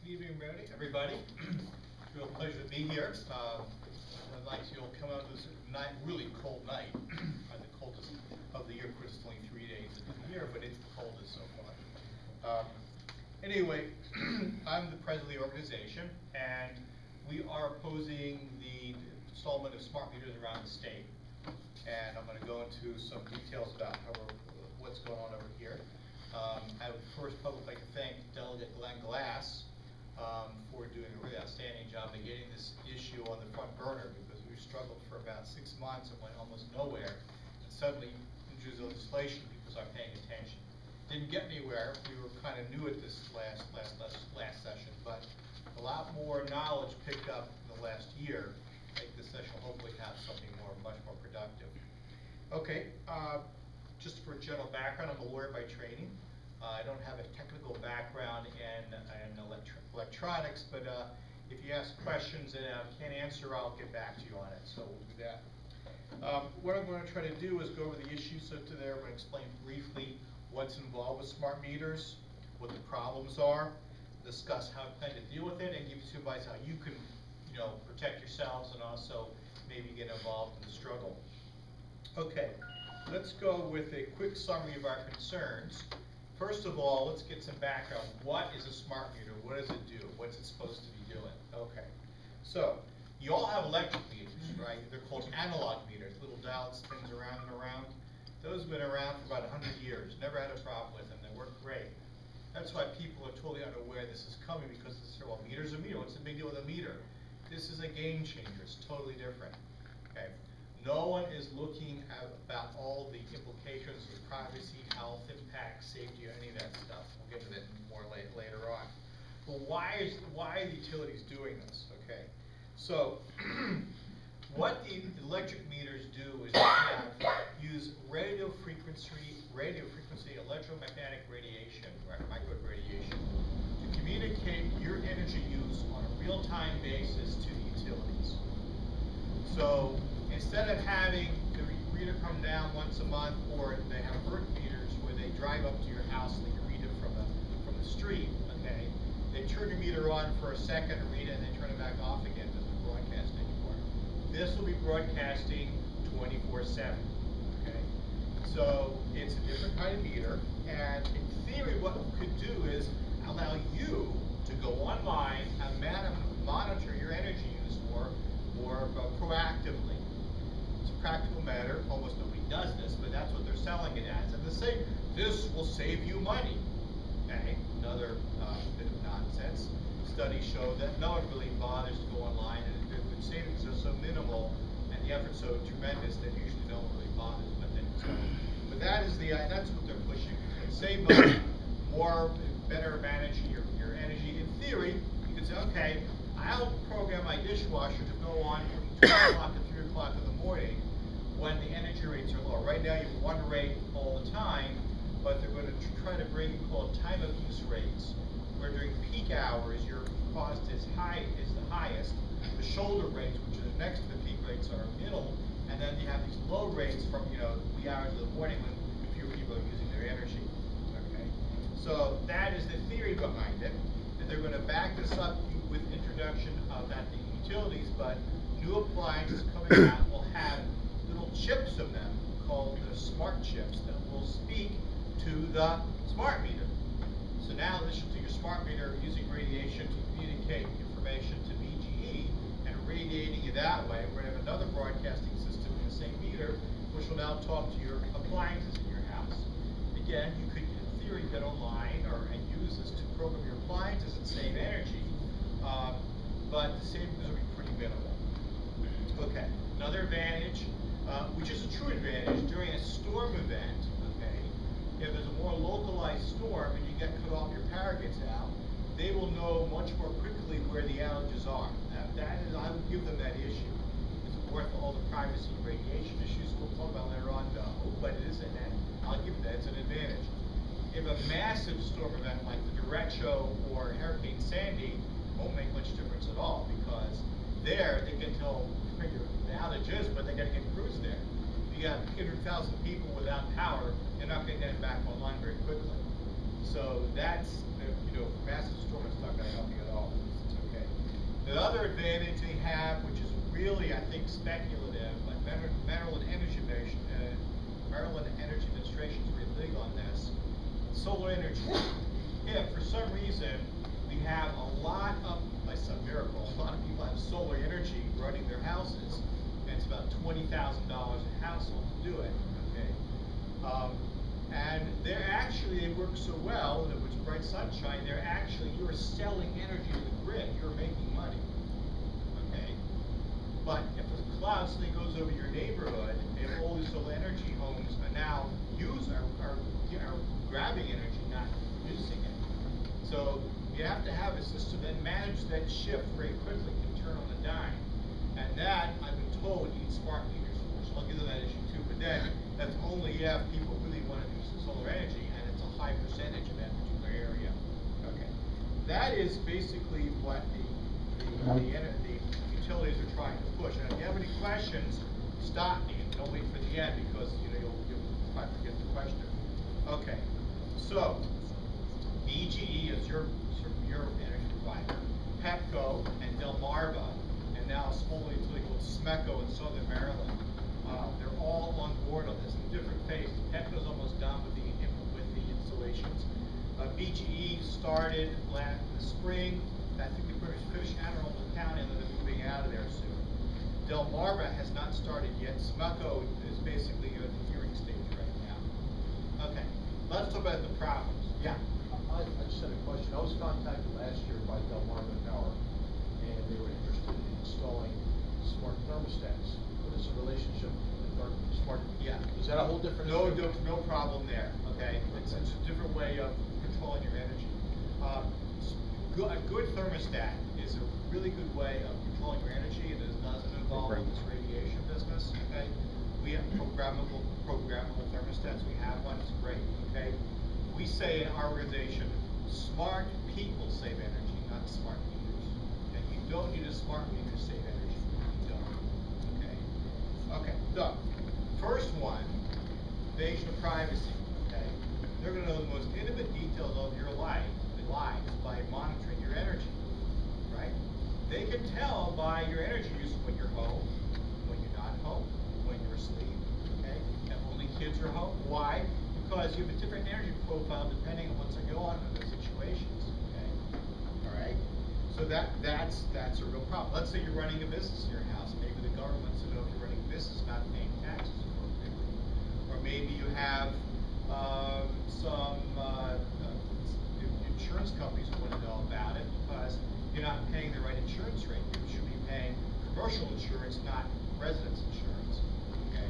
Good evening, everybody. It's a real pleasure to be here. I'd like to come out this night, really cold night, the coldest of the year. Of course, it's only 3 days of the year, but it's the coldest so far. Anyway, I'm the president of the organization, and we are opposing the installment of smart meters around the state. And I'm going to go into some details about what's going on over here. I would first publicly like to thank Delegate Glenn Glass for doing a really outstanding job of getting this issue on the front burner, because we struggled for about 6 months and went almost nowhere. And suddenly introduced legislation, people are paying attention. Didn't get anywhere. We were kind of new at this last session, but a lot more knowledge picked up in the last year. I think this session will hopefully have something much more productive. Okay, just for general background, I'm a lawyer by training. I don't have a technical background in electronics, but if you ask questions that I can't answer, I'll get back to you on it, so we'll do that. What I'm going to try to do is go over the issues up to there. I'm going to explain briefly what's involved with smart meters, what the problems are, discuss how to plan to deal with it, and give you some advice how you can, protect yourselves and also maybe get involved in the struggle. Okay, let's go with a quick summary of our concerns. First of all, let's get some background. What is a smart meter? What does it do? What's it supposed to be doing? Okay, so you all have electric meters, right? They're called analog meters, little dial that spins around and around. Those have been around for about 100 years. Never had a problem with them. They work great. That's why people are totally unaware this is coming, because they say, well, meter's a meter. What's the big deal with a meter? This is a game changer. It's totally different. Okay. No one is looking at about all the implications of privacy, health, impact, safety, or any of that stuff. We'll get to that more later on. But why are the utilities doing this? Okay, so what the electric meters do is use radio frequency electromagnetic radiation, microwave radiation, to communicate your energy use on a real-time basis to the utilities. So instead of having the reader come down once a month, or they have earth meters where they drive up to your house and you read it from the street, okay? They turn your meter on for a second and read it, and they turn it back off again. It doesn't broadcast anymore. This will be broadcasting 24/7, okay? So it's a different kind of meter, and in theory what it could do is allow you to go online and monitor your energy use more proactively. It's a practical matter. Almost nobody does this, but that's what they're selling it as. And they say, this will save you money. Okay, another bit of nonsense. Studies show that no one really bothers to go online, and the savings are so minimal and the effort's so tremendous that usually no one really bothers with it. So, but that's what they're pushing. Save money, better managing your energy. In theory, you could say, okay, I'll program my dishwasher to go on from 2 o'clock to 3 o'clock in the morning when the energy rates are low. Right now you have one rate all the time, but they're going to try to bring called time of use rates, where during peak hours your cost is the highest. The shoulder rates, which are next to the peak rates, are middle, and then you have these low rates from wee hours of the morning when fewer people are using their energy. Okay, so that is the theory behind it, and they're going to back this up with introduction of that the utilities, but new appliances coming out will have little chips in them called the smart chips that will speak to the smart meter. So now this should do your smart meter using radiation to communicate information to BGE and radiating you that way. We're going to have another broadcasting system in the same meter, which will now talk to your appliances in your house. Again, you could in theory get online and use this to program your appliances and save energy. But the savings will be pretty minimal. Okay, another advantage, which is a true advantage, during a storm event, okay, if there's a more localized storm and you get cut off, your power gets out, they will know much more quickly where the outages are. I would give them that issue. It's worth all the privacy and radiation issues we'll talk about later on, but it isn't that. I'll give that, it's an advantage. If a massive storm event like the derecho or Hurricane Sandy won't make much difference at all, because there they can tell where the outage is, but they got to get crews there. If you got 300,000 people without power, you're not going to get it back online very quickly. So that's, massive storm is not going to help you at all. other advantage they have, which is really, I think, speculative, but Maryland Energy Administration is really big on this. Solar energy. If for some reason we have a lot of, by some miracle, a lot of people have solar energy running their houses, and it's about $20,000 a household to do it. Okay, and they work so well, and it was bright sunshine. You're selling energy to the grid. You're making money. Okay, but if a cloud suddenly goes over your neighborhood, and all these solar energy homes are now are grabbing energy, not using it. So you have to have a system that manages that shift very quickly, can turn on a dime. And that, I've been told, needs smart meters for. So I'll give them that issue too. But then, that's only if people really want to use solar energy, and it's a high percentage in that particular area. Okay. That is basically what the utilities are trying to push. And if you have any questions, stop me and don't wait for the end, because you'll probably forget the question. Okay. So BGE is your energy provider. Pepco and Delmarva, and now a small utility called Smeco in Southern Maryland. They're all on board on this in different phases. Pepco's almost done with the installations. BGE started last spring. I think they pretty much finished Anne Arundel County, and then they're moving out of there soon. Delmarva has not started yet. Smeco is basically at the hearing stage right now. Okay, let's talk about the problems. Yeah. I just had a question. I was contacted last year by Delmarva Power, and they were interested in installing smart thermostats. What is the relationship with smart? Yeah. Is that a whole different? No problem there. Okay. It's a different way of controlling your energy. A good thermostat is a really good way of controlling your energy, and it doesn't involve this radiation business. Okay. We have programmable thermostats. We have one. It's great. Okay. We say in our organization, smart people save energy, not smart meters. And you don't need a smart meter to save energy. You don't. Okay. Okay. So, first one, invasion of privacy. Okay. They're going to know the most intimate details of your lives by monitoring your energy. Right? They can tell by your energy use when you're home, when you're not home, when you're asleep. Okay. And only kids are home. Why? Because you have a different energy profile depending on what's going on in those situations. Okay. All right. So that's a real problem. Let's say you're running a business in your house. Maybe the government wants to know if you're running a business, not paying taxes appropriately, or maybe you have some insurance companies who want to know about it because you're not paying the right insurance rate. You should be paying commercial insurance, not residence insurance. Okay.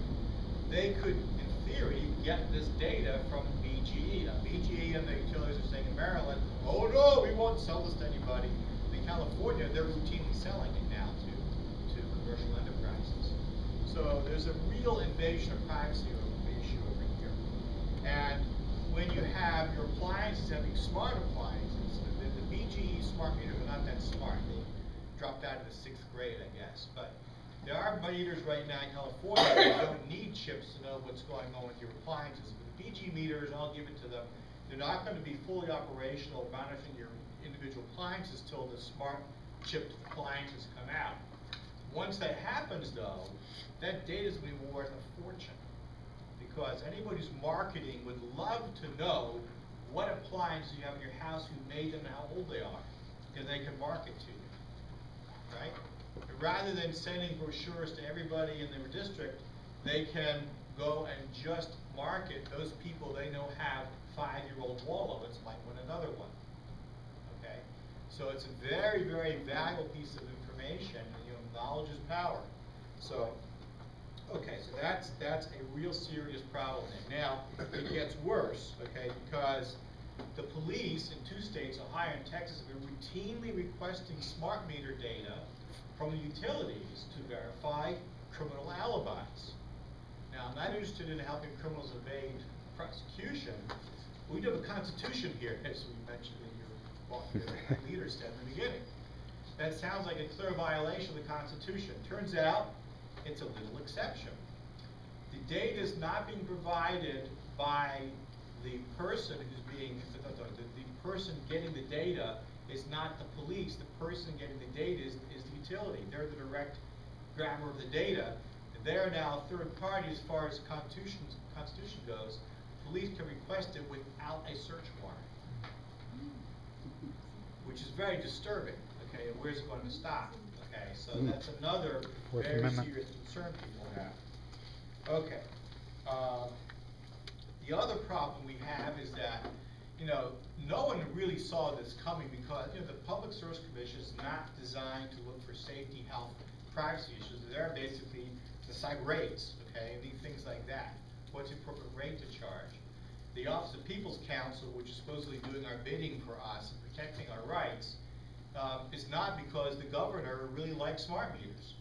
They could, in theory, get this data from BGE. Now, BGE and the utilities are saying in Maryland, oh no, we won't sell this to anybody. In California, they're routinely selling it now to commercial enterprises. So there's a real invasion of privacy issue over here. And when you have your appliances having smart appliances, the BGE smart meters are not that smart. They dropped out of the 6th grade, I guess. But there are meters right now in California that don't need chips to know what's going on with your appliances. But the BG meters, I'll give it to them, they're not going to be fully operational monitoring your individual appliances till the smart chipped appliances come out. Once that happens, though, that data is going to be worth a fortune. Because anybody who's marketing would love to know what appliances you have in your house, who made them, and how old they are, because they can market to you, right? Rather than sending brochures to everybody in their district, they can go and just market those people they know have 5-year-old wall ovens, might want another one. Okay? So it's a very, very valuable piece of information, and knowledge is power. So, okay, so that's a real serious problem. Now, it gets worse, okay, because the police in 2 states, Ohio and Texas, have been routinely requesting smart meter data from the utilities to verify criminal alibis. Now, I'm not interested in helping criminals evade prosecution. We do have a constitution here, as we mentioned in your leader said in the beginning. That sounds like a clear violation of the Constitution. Turns out, it's a little exception. The data is not being provided by the person who's being, the person getting the data It's not the police. The person getting the data is the utility. They're the direct grabber of the data. They're now third party as far as Constitution goes. Police can request it without a search warrant, which is very disturbing. Okay, and where's it going to stop? Okay, so that's another very serious concern people have. Okay. The other problem we have is that, no one really saw this coming because, the Public Service Commission is not designed to look for safety, health, privacy issues. They're basically to decide rates, okay, and things like that. What's the appropriate rate to charge? The Office of People's Counsel, which is supposedly doing our bidding for us and protecting our rights, is not because the governor really likes smart meters.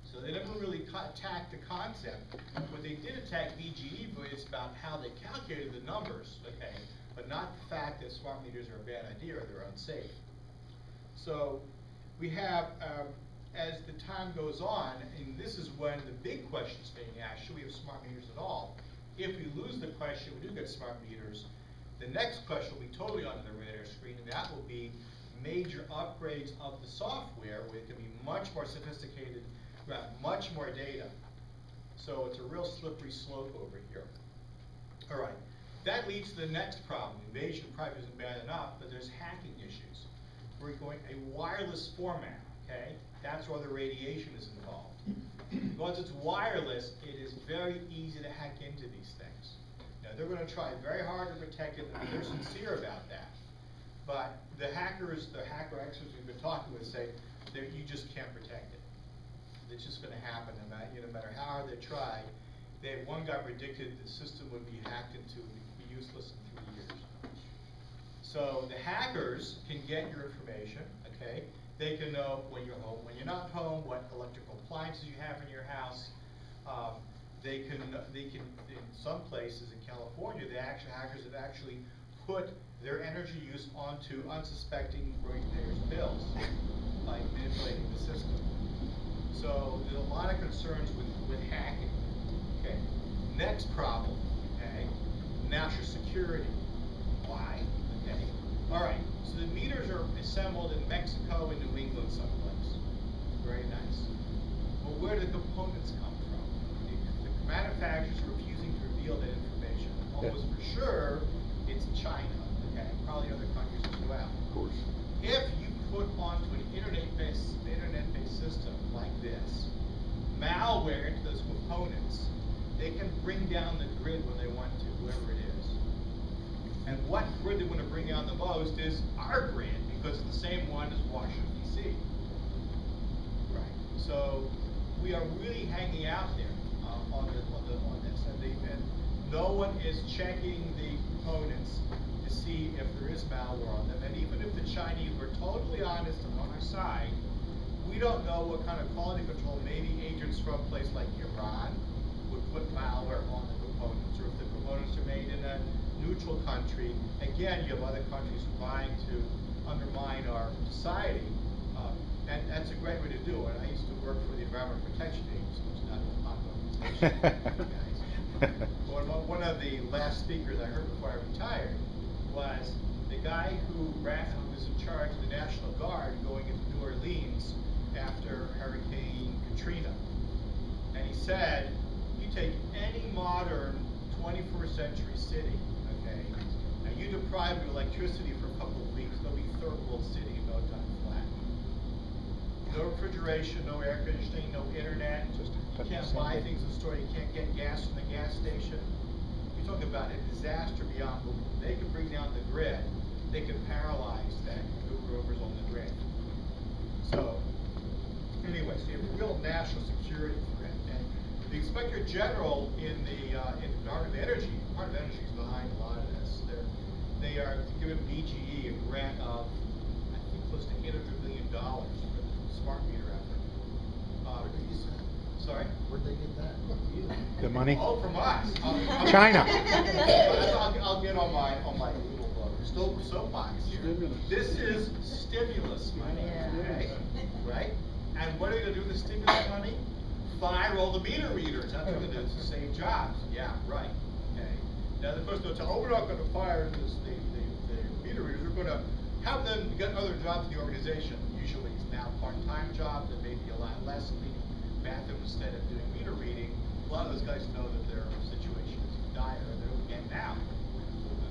So they never really attacked the concept. What they did attack BGE, but it's about how they calculated the numbers, okay, but not the fact that smart meters are a bad idea or they're unsafe. So we have, as the time goes on, and this is when the big question is being asked, should we have smart meters at all? If we lose the question, we do get smart meters, the next question will be totally under the radar screen, and that will be major upgrades of the software where it can be much more sophisticated, grab much more data. So it's a real slippery slope over here. All right, that leads to the next problem. Invasion of privacy isn't bad enough, but there's hacking issues. We're going a wireless format, okay? That's where the radiation is involved. Because it's wireless, it is very easy to hack into these things. Now, they're going to try very hard to protect it, and they're sincere about that. But the hackers, the hacker experts we've been talking with say that you just can't protect it. It's just going to happen, no matter how hard they try. One guy predicted the system would be hacked into and be useless in 3 years. So the hackers can get your information, okay? They can know when you're home, when you're not home, what electrical appliances you have in your house. They can, in some places in California, hackers have actually put their energy use onto unsuspecting ratepayers' bills, like manipulating the system. So there's a lot of concerns with hacking. Okay. Next problem, okay, national security. Why? Okay. All right. So the meters are assembled in Mexico and New England someplace. Very nice. But where do the components come from? The manufacturers are refusing to reveal that information. Almost for sure, it's China. Okay, probably other countries as well. Of course. If you put onto an internet-based system like this malware into those components, they can bring down the grid when they want to, whoever it is. And what grid they want to bring down the most is our grid, because it's the same one as Washington, D.C. Right. So we are really hanging out there on this, and no one is checking the components to see if there is malware on them. And even if the Chinese were totally honest and on our side, we don't know what kind of quality control, maybe agents from a place like Iran would put malware on the components, or if the components are made in a neutral country. Again, you have other countries vying to undermine our society, and that's a great way to do it. I used to work for the Environmental Protection Agency, which is not a popular organization. One of the last speakers I heard before I retired was the guy who was in charge of the National Guard going into New Orleans after Hurricane Katrina. And he said, you take any modern 21st century city, okay, and you deprive it of electricity for a couple of weeks, they'll be third world city in no time flat. No refrigeration, no air conditioning, no internet. You can't buy things in the store, you can't get gas from the gas station. You're talking about a disaster beyond belief. They can bring down the grid. They can paralyze that whoever's on the grid. So, anyway, so you have a real national security threat. And the Inspector General in the Department of Energy is behind a lot of this. They are giving BGE a grant of, I think, close to $800 million for the smart meter effort. Sorry? Where'd they get that? The money? Oh, from us. China. I'll get on my little soapbox here. This is stimulus money, okay? Right? And what are they going to do with the stimulus money? Fire all the meter readers. That's what they're going to do to save jobs. Yeah, right. Okay. Now, of course, they'll tell, oh, we're not going to fire the meter readers. We're going to have them get other jobs in the organization. Usually it's now part-time jobs that may be a lot less, cleaning bathrooms instead of doing meter reading. A lot of those guys know that their situation is dire and they're getting out.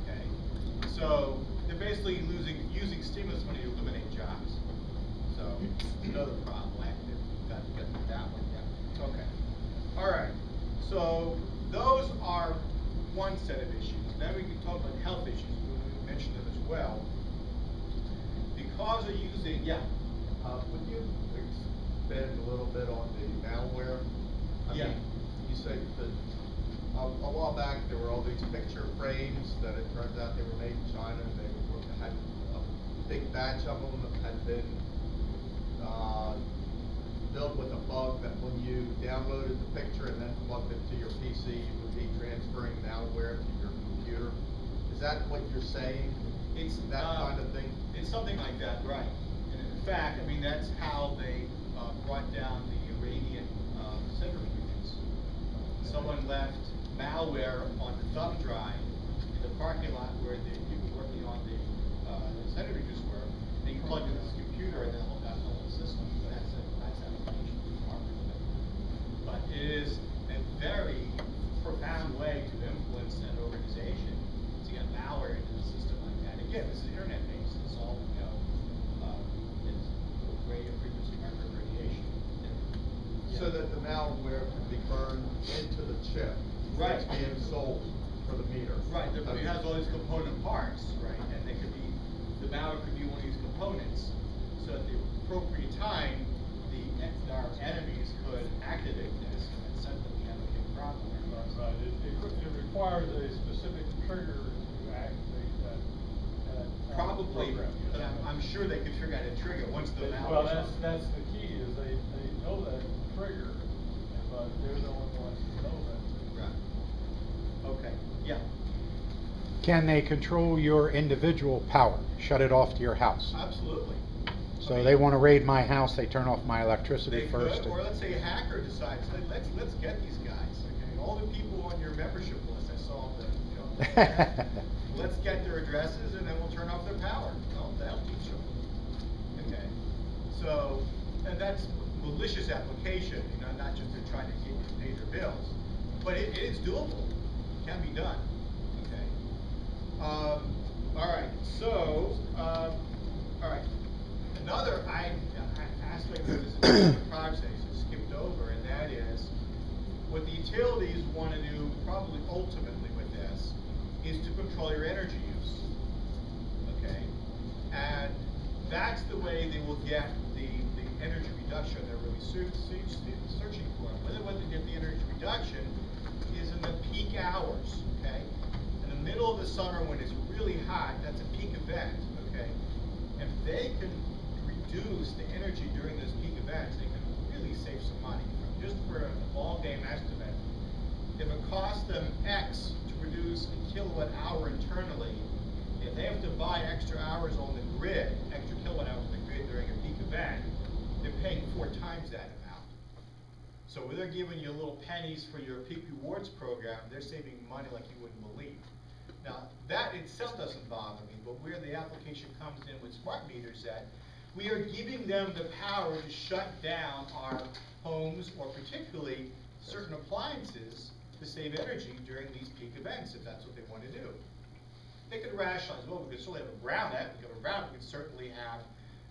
Okay, so they're basically using stimulus money to eliminate jobs. So another problem. We've got to get through that one. Yeah, it's okay. All right. So those are one set of issues. Now we can talk about health issues. We mentioned them as well. Because of using, Would you expand a little bit on the malware? I Yeah. mean, you said that a while back there were all these picture frames that it turns out they were made in China. Had a big batch of them had been built with a bug that when you downloaded the picture and then plugged it to your PC, you would be transferring malware to your computer. Is that what you're saying? It's that kind of thing? It's something like that, right? And in fact, I mean that's how they brought down the Iranian centrifuges. Someone left malware on the thumb drive in the parking lot where the people working on the centrifuges were. They plugged in this computer and then that's the whole system. So that's application. But it is a very profound way to influence an organization to get malware into the system like that. Again, this is internet based. It's all, it's radio frequency radiation. So that the malware can be burned into the chip. Right. That's being sold for the meter. Right, it has all these component parts, right? And they could be, the malware could be one of these components. So at the appropriate time, our enemies could activate this and send them the MK problem. Right. It requires a specific trigger to activate that Probably, program. but I'm sure they could figure out a trigger once the Well, malware. that's the key, is they know that trigger, but they're the only ones who know that. Right. Okay, yeah. Can they control your individual power? Shut it off to your house? Absolutely. So they want to raid my house, they turn off my electricity They first? could, or let's say a hacker decides, let's get these guys, okay? All the people on your membership list, I saw them, let's get their addresses and then we'll turn off their power. Well, that'll teach them. Okay. So, and that's malicious application, not just they're trying to get you to pay their bills. But it is doable. It can be done. Okay. All right. So, all right. Another aspect of this project is skipped over, and that is what the utilities want to do, probably ultimately with this, is to control your energy use. Okay, and that's the way they will get the energy reduction they're really searching for. Whether they get the energy reduction is in the peak hours. Okay, in the middle of the summer when it's really hot, that's a peak event. Okay, if they can reduce the energy during those peak events, they can really save some money. Just for a ball game estimate, if it costs them X to produce a kilowatt hour internally, if they have to buy extra hours on the grid, extra kilowatt hours on the grid during a peak event, they're paying 4 times that amount. So when they're giving you little pennies for your peak rewards program, they're saving money like you wouldn't believe. Now, that itself doesn't bother me, but where the application comes in with smart meters that we are giving them the power to shut down our homes or particularly certain appliances to save energy during these peak events, if that's what they want to do. They could rationalize, well, we could certainly have a brownout, we could certainly have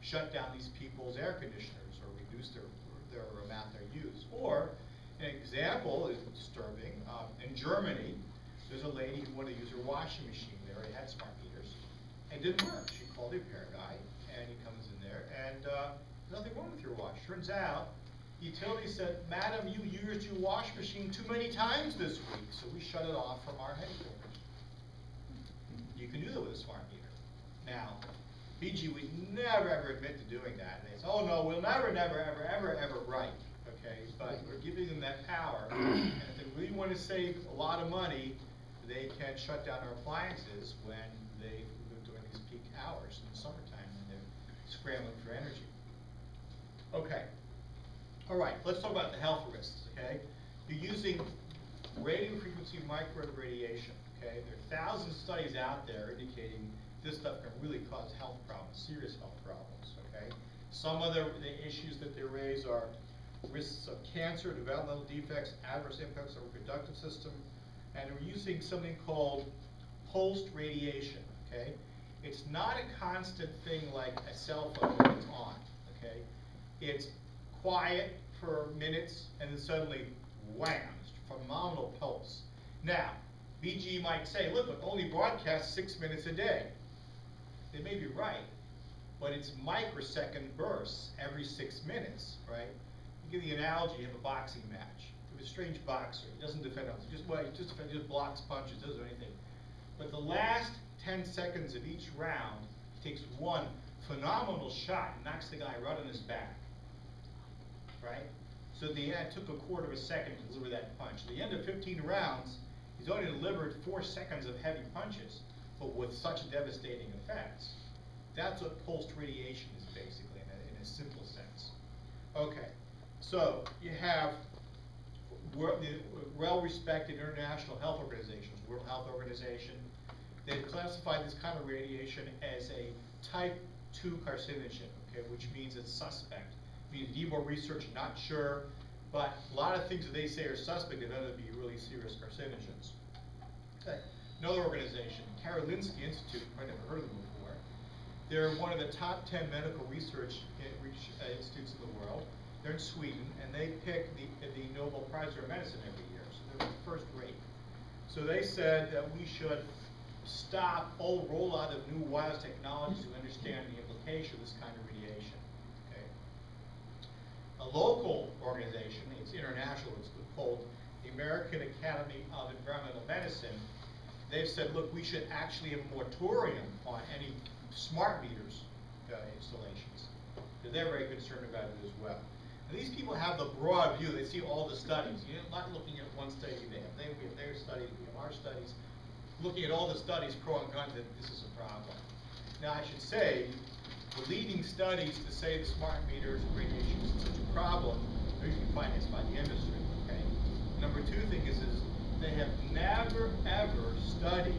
shut down these people's air conditioners or reduce their amount they use. Or, an example is disturbing, in Germany, there's a lady who wanted to use her washing machine. They already had smart meters. And it didn't work. She called the repair guy, and he comes in there, and nothing wrong with your wash. Turns out, the utility said, "Madam, you used your wash machine too many times this week, so we shut it off from our headquarters." You can do that with a smart meter. Now, BG would never ever admit to doing that. And they say, "Oh no, we'll never ever write." Okay, but we're giving them that power, and if they really want to save a lot of money, they can shut down our appliances when they're doing these peak hours in the summertime when they're scrambling for energy. Okay. All right, let's talk about the health risks, okay? You're using radio frequency microwave radiation, okay? There are thousands of studies out there indicating this stuff can really cause health problems, serious health problems, okay? Some of the issues that they raise are risks of cancer, developmental defects, adverse impacts on the reproductive system, and we're using something called pulsed radiation, okay? It's not a constant thing like a cell phone when it's on, okay? It's quiet for minutes and then suddenly wham, phenomenal pulse. Now, BG might say, look, it only broadcasts 6 minutes a day. They may be right, but it's microsecond bursts every 6 minutes, right? You give the analogy, you have a boxing match. You have a strange boxer, he doesn't defend himself, he just blocks punches, doesn't do anything. But the last 10 seconds of each round, he takes one phenomenal shot and knocks the guy right on his back, right? So it took a quarter of a second to deliver that punch. At the end of 15 rounds, he's only delivered 4 seconds of heavy punches, but with such devastating effects. That's what pulsed radiation is basically in a simple sense. Okay, so you have well-respected international health organizations, World Health Organization. They've classified this kind of radiation as a type 2 carcinogen, okay, which means it's suspect. It means need more research, not sure, but a lot of things that they say are suspect that end up being really serious carcinogens. Okay. Another organization, Karolinska Institute, you might have never heard of them before. They're one of the top 10 medical research institutes in the world. They're in Sweden, and they pick the Nobel Prize for Medicine every year, so they're first rate. So they said that we should stop all rollout of new wireless technologies to understand the implication of this kind of radiation. Okay. A local organization, it's international, it's called the American Academy of Environmental Medicine. They've said, look, we should actually have a moratorium on any smart meters installations. They're very concerned about it as well. And these people have the broad view. They see all the studies. You're not looking at one study they have. They have their studies, we have our studies. Looking at all the studies pro and con, that this is a problem. Now, I should say, the leading studies to say the smart meters and radiation is such a problem are usually financed by the industry. Okay. Number two thing is they have never ever studied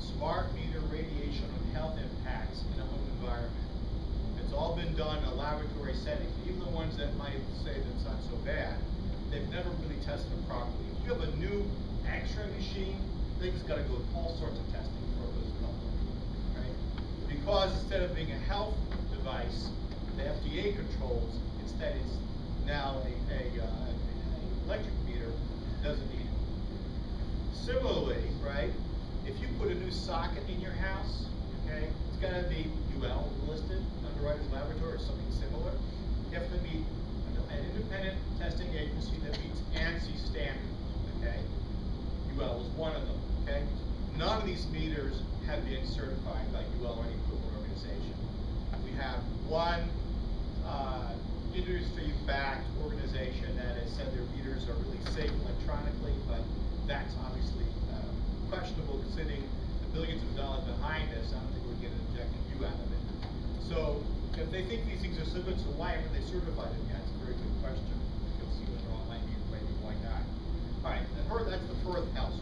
smart meter radiation on health impacts in a home environment. It's all been done in a laboratory setting. Even the ones that might say that it's not so bad, they've never really tested it properly. If you have a new X-ray machine, things got to go through all sorts of testing before it goes public, right? Because instead of being a health device, the FDA controls, instead it's now a electric meter, doesn't need it. Similarly, right, if you put a new socket in your house, okay, it's got to be UL listed, Underwriters Laboratory or something similar. You have to meet an independent testing agency that meets ANSI standards, okay? UL is one of them, okay? None of these meters have been certified by UL or any equivalent organization. We have one industry-backed organization that has said their meters are really safe electronically, but that's obviously questionable considering the billions of dollars behind this. I don't think we're getting an injected U out of it. So if they think these things are similar, so why haven't they certified them yet? It's a very good question. You'll see later on maybe why not. All right, that's the fourth health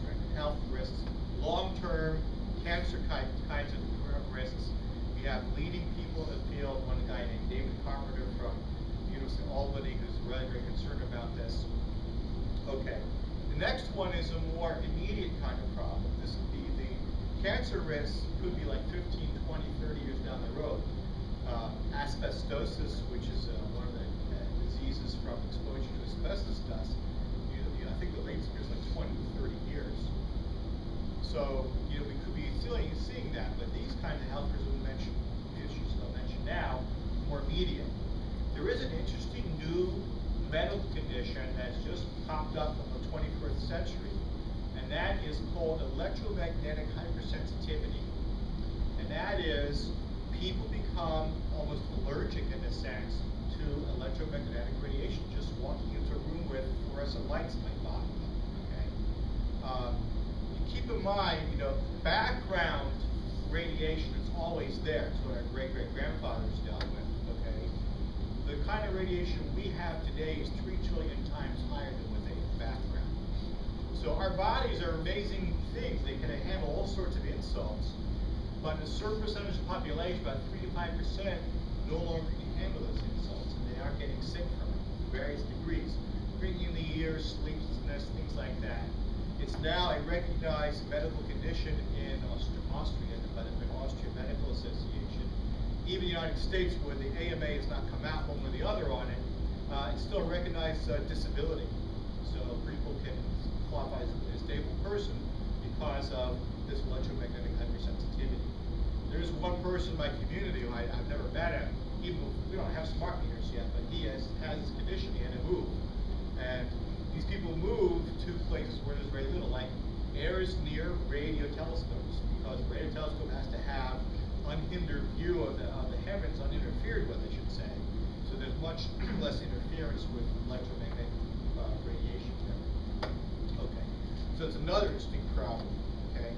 risks. Long-term cancer kinds of risks. We have leading people in the field. One guy named David Carpenter from the University of Albany who's really very concerned about this. Okay. The next one is a more immediate kind of problem. This would be the cancer risks could be like 15, 20, 30 years down the road. Asbestosis, which is one of the diseases from exposure to asbestos dust, I think the latest year is like 20 to 30 years. So, we could be seeing that, but these kinds of health issues I'll mention now, more immediate. There is an interesting new medical condition that's just popped up in the 21st century, and that is called electromagnetic hypersensitivity. And that is, people become almost allergic in a sense to electromagnetic radiation, just walking into a room with fluorescent lights might bother them, okay? Keep in mind, background radiation is always there. It's what our great-great-grandfathers dealt with, okay? The kind of radiation we have today is 3 trillion times higher than what they had background. So our bodies are amazing things. They can handle all sorts of insults. But a certain percentage of the population, about 3 to 5%, no longer can handle those insults, and they are getting sick from it to various degrees. Ringing in the ears, sleeplessness, things like that. It's now a recognized medical condition in Austria by the Austrian Medical Association. Even the United States, where the AMA has not come out one way or the other on it, it's still a recognized disability. So people can qualify as a disabled person because of this electromagnetic hypersensitivity. There's one person in my community who I've never met him, even though we don't have smart meters yet, but he has this condition, he had to move. And these people move to places where there's very little, like areas near radio telescopes, because a radio telescope has to have unhindered view of the heavens, uninterfered with, I should say. So there's much less interference with electromagnetic radiation there. Okay, so it's another distinct problem. Okay,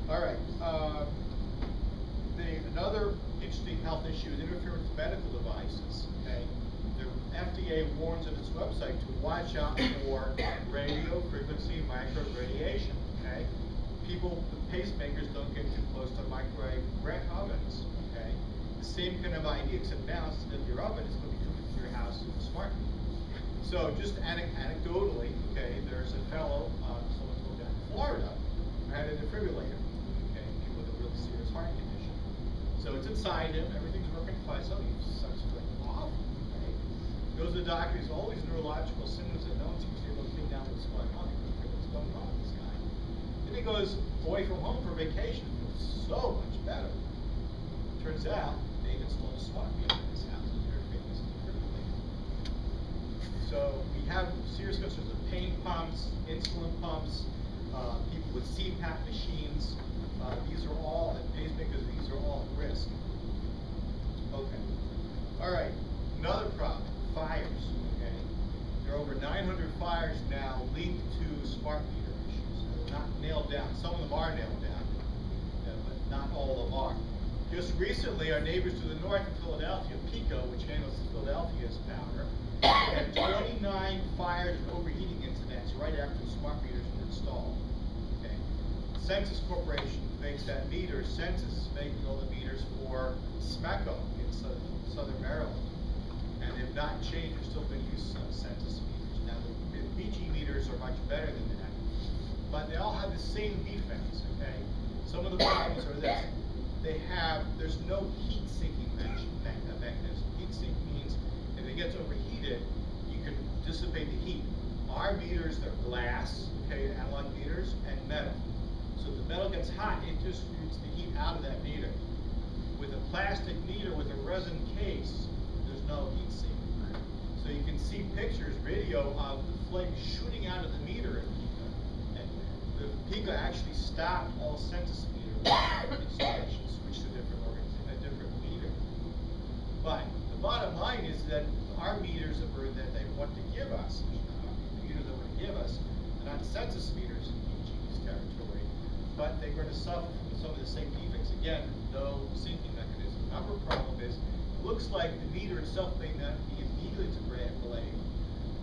all right. Another interesting health issue is interference with medical devices. Okay, the FDA warns on its website to watch out for radio frequency microwave radiation. Okay, people with pacemakers don't get too close to microwave ovens. Okay, the same kind of idea, except now instead of your oven, it's going to be coming to your house with a smart meter. So just anecdotally, okay, there's a fellow, someone's going down to Florida, who had a defibrillator. Okay, people with a really serious heart condition. So it's inside him, everything's working fine. So he starts feeling awful. Okay, goes to the doctor. He's all these neurological symptoms that no one seems to be able to pin down what's going on. What's going on with this guy? Then he goes away from home for vacation. Feels so much better. Turns out they've installed a smart meter in his house and interfering with the defibrillator. So we have serious concerns of pain pumps, insulin pumps, people with CPAP machines. These are all, and pacemakers, these are all at risk. Okay. All right. Another problem, fires. Okay. There are over 900 fires now linked to smart meter issues. They're not nailed down. Some of them are nailed down, but not all of them are. Just recently, our neighbors to the north in Philadelphia, PECO, which handles Philadelphia's power, had 29 fires and overheating incidents right after the smart meters were installed. Okay. Census Corporation makes that meter. Census is making all the meters for SMECO in southern Maryland. And they've not changed, they're still going to use census meters. Now the BG meters are much better than that. But they all have the same defects, okay? Some of the problems are this. There's no heat sinking mechanism. Heat sink means if it gets overheated, you can dissipate the heat. Our meters, they're glass, okay, analog meters, and metal. So if the metal gets hot, it just shoots the heat out of that meter. With a plastic meter with a resin case, there's no heat sink. So you can see pictures, video of the flame shooting out of the meter in PECO. And the PECO actually stopped all census meter installations, switched to a different meter. But the bottom line is that our meters that they want to give us, the meters they want to give us, are not census meters in BG's territory, but they're going to suffer from some of the same defects. Again, no sinking mechanism. Another problem is, it looks like the meter itself may not be immediately to blame,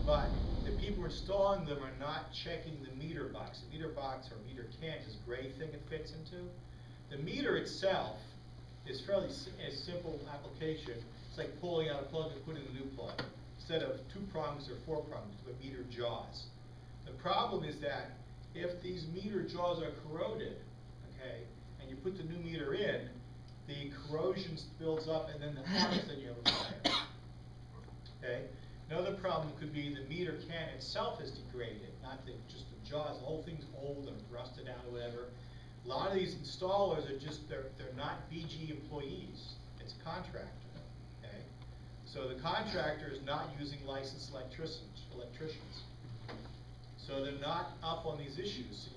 but the people installing them are not checking the meter box. The meter box or meter can is this gray thing it fits into. The meter itself is fairly a simple application. It's like pulling out a plug and putting in a new plug. Instead of 2 prongs or 4 prongs, but meter jaws. The problem is that if these meter jaws are corroded, okay, and you put the new meter in, the corrosion builds up, and then the fires, then you have a fire. Okay. Another problem could be the meter can itself is degraded, not just the jaws. The whole thing's old and rusted out or whatever. A lot of these installers are just they're not BG employees. It's a contractor. Okay. So the contractor is not using licensed electricians. So they're not up on these issues.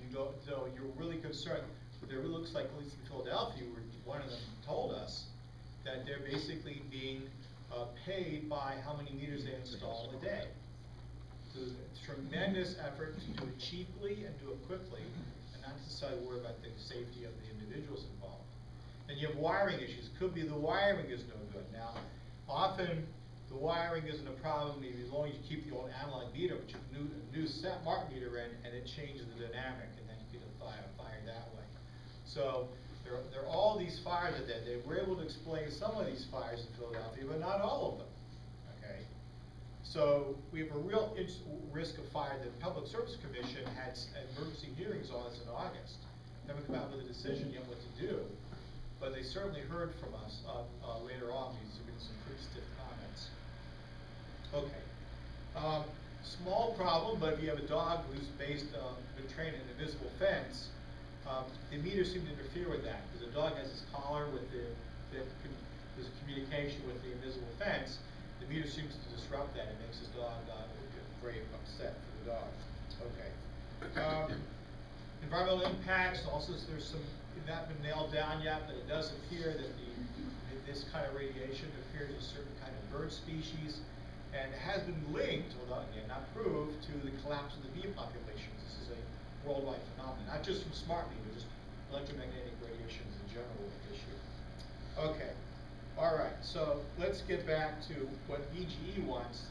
So you're really concerned. But it really looks like, at least in Philadelphia, where one of them told us that they're basically being paid by how many meters they install a day. So there's a tremendous effort to do it cheaply and do it quickly, and not necessarily worry about the safety of the individuals involved. Then you have wiring issues. Could be the wiring is no good. Now, often the wiring isn't a problem as long as you keep the old analog meter, but you put a new smart meter in, and it changes the dynamic, and then you get a fire that way. So There are all these fires that they were able to explain some of these fires in Philadelphia, but not all of them, okay? So we have a real risk of fire. The Public Service Commission had emergency hearings on this in August. Haven't come out with a decision yet what to do, but they certainly heard from us later on. These have been some pretty stiff comments. Okay. Small problem, but if you have a dog who's been trained in an invisible fence, the meters seem to interfere with that, because the dog has this collar with there's a communication with the invisible fence. The meter seems to disrupt that. It makes the dog very upset for the dog. Okay. Environmental impacts, also there's some, not been nailed down yet, but it does appear that this kind of radiation appears a certain kind of bird species, and it has been linked, although again not proved, to the collapse of the bee populations. This is a worldwide phenomenon, not just from smart meters, just electromagnetic radiation is a general issue. Okay, all right, so let's get back to what BGE wants.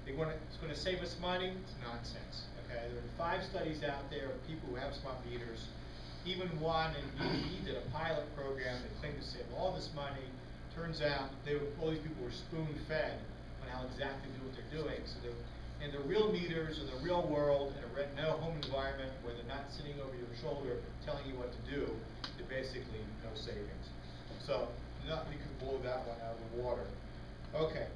It's going to save us money. It's nonsense. Okay, there are 5 studies out there of people who have smart meters. Even one in BGE did a pilot program that claimed to save all this money. Turns out all these people were spoon-fed on how exactly to do what they're doing. So in the real meters, in the real world, in a no home environment where they're not sitting over your shoulder telling you what to do, they're basically no savings. So you can blow that one out of the water. Okay.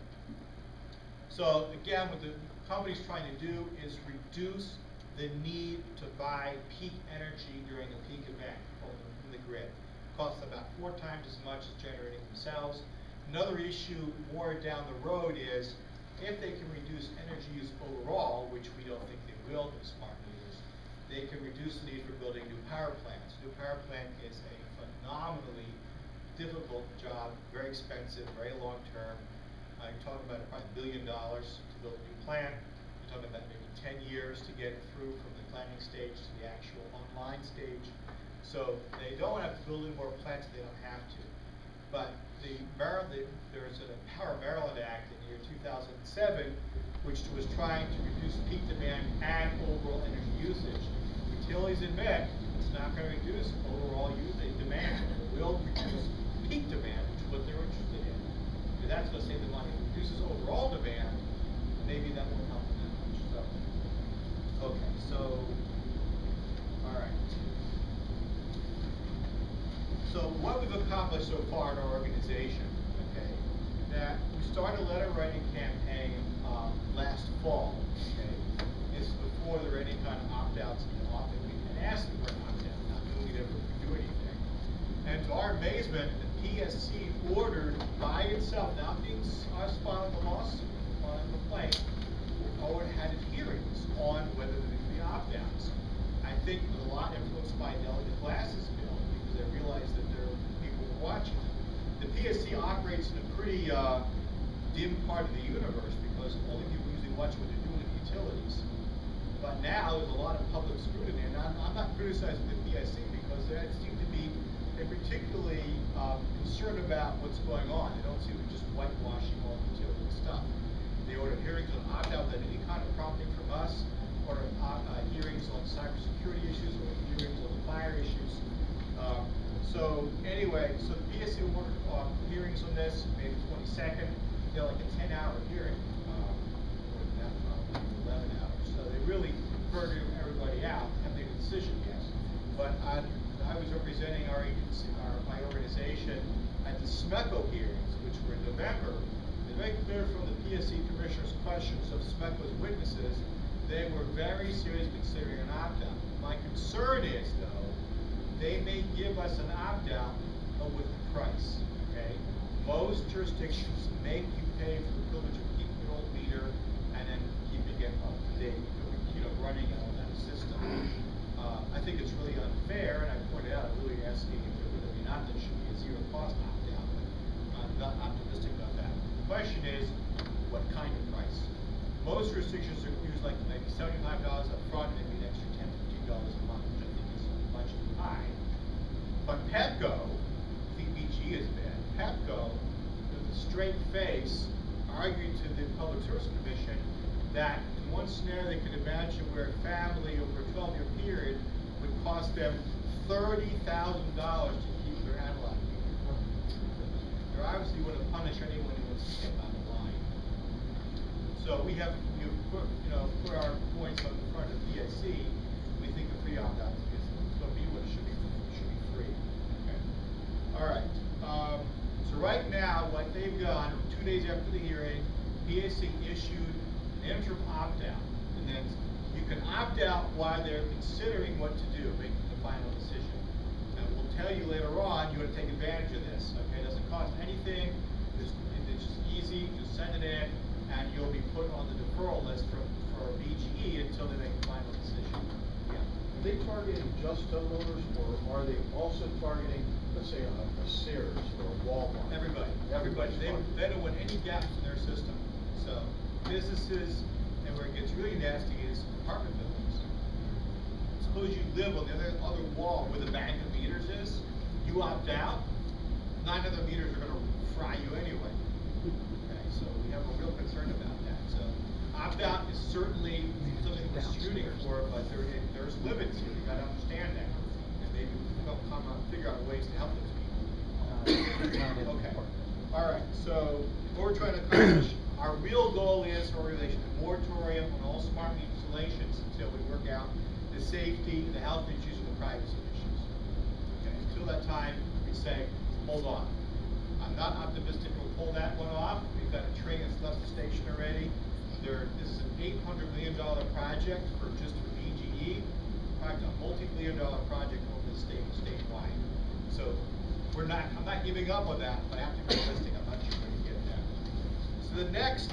So again, what the company's trying to do is reduce the need to buy peak energy during a peak event in the grid. It costs about 4 times as much as generating themselves. Another issue more down the road is if they can reduce energy use overall, which we don't think they will with smart meters, they can reduce the need for building new power plants. New power plant is a phenomenally difficult job, very expensive, very long term. You're talking about probably $1 billion to build a new plant. You're talking about maybe 10 years to get it through from the planning stage to the actual online stage. So they don't have to build any more plants if they don't have to. But there's a Power Maryland Act in the year 2007, which was trying to reduce peak demand and overall energy usage. Utilities admit it's not going to reduce overall demand. It will reduce peak demand, which is what they're interested in. Because that's going to save the money. If it reduces overall demand, maybe that won't help them that much. So, okay, so, all right. So what we've accomplished so far in our organization, okay, that we started a letter writing campaign last fall, okay. This is before there were any kind of opt-outs in the office. We had asked for an opt-out, not that we'd ever do anything. And to our amazement, the PSC ordered by itself, not being us filing the lawsuit, filing a complaint, had hearings on whether there could be opt-outs. I think a lot influenced by Delegate Glass's bill, because they realized that there are people watching. The PSC operates in a pretty dim part of the universe because only people usually watch what they're doing in the utilities. But now there's a lot of public scrutiny, and I'm not criticizing the PSC because they seem to be particularly concerned about what's going on. They don't seem to be just whitewashing all the utility stuff. They ordered hearings on opt-out without any kind of prompting from us, ordered hearings on cybersecurity issues, or hearings on the fire issues. So anyway, so the PSC ordered hearings on this, May the 22nd. They're like a 10-hour hearing, or that probably 11 hours. So they really heard everybody out, haven't made a decision yet. But I was representing our agency, my organization, at the SMECO hearings, which were in November. It's very clear from the PSC commissioner's questions of SMECO's witnesses, they were very serious considering an opt-out. My concern is, though, they may give us an opt-out with the price, okay? Most jurisdictions make you pay for the privilege of keeping your old meter and then keeping it up to date, running on that system. I think it's really unfair, and I pointed out, I'm really asking if there would be not that should be a zero-cost opt-out, but I'm not optimistic about that. The question is, what kind of price? Most jurisdictions are use like maybe $75 up front, maybe an extra $10, $15 a month, which I think is much too high. But PEPCO, I think BG has been, PEPCO, with a straight face, argued to the Public Service Commission that in one scenario they could imagine where a family over a 12-year period would cost them $30,000 to keep obviously want to punish anyone who wants to step out of line. So we have, put our points on the front of PSC. We think a free opt-out is going to be what it should be free. Okay. All right. So right now, what they've done, 2 days after the hearing, PSC issued an interim opt-out, and then you can opt out while they're considering what to do, making the final decision. And we'll tell you later on, you want to take advantage of this. Okay, it doesn't cost anything. It's just easy. Just send it in, and you'll be put on the deferral list for BGE until they make a final decision. Yeah. Are they targeting just homeowners, or are they also targeting, let's say, a Sears or a Walmart? Everybody. They don't want any gaps in their system. So businesses, and where it gets really nasty is apartment buildings. Suppose you live on the other wall where the bank of meters is. You opt out, 9 other meters are going to fry you anyway. Okay, so we have a real concern about that. So opt out is certainly something we're shooting for, but there's limits here. You got to understand that, and maybe we'll come out and figure out ways to help those people. Okay. All right. So what we're trying to accomplish, our real goal is organization, a moratorium on all smart meter installations until we work out the safety, the health issues, and the privacy issues. Okay. Until that time, we say, hold on. I'm not optimistic we'll pull that one off. We've got a train that's left the station already. This is an $800 million project for BGE. In fact, a multi-billion-dollar project over the statewide. So I'm not giving up on that, but I have to be realistic. I'm not sure we're going to get that. So the next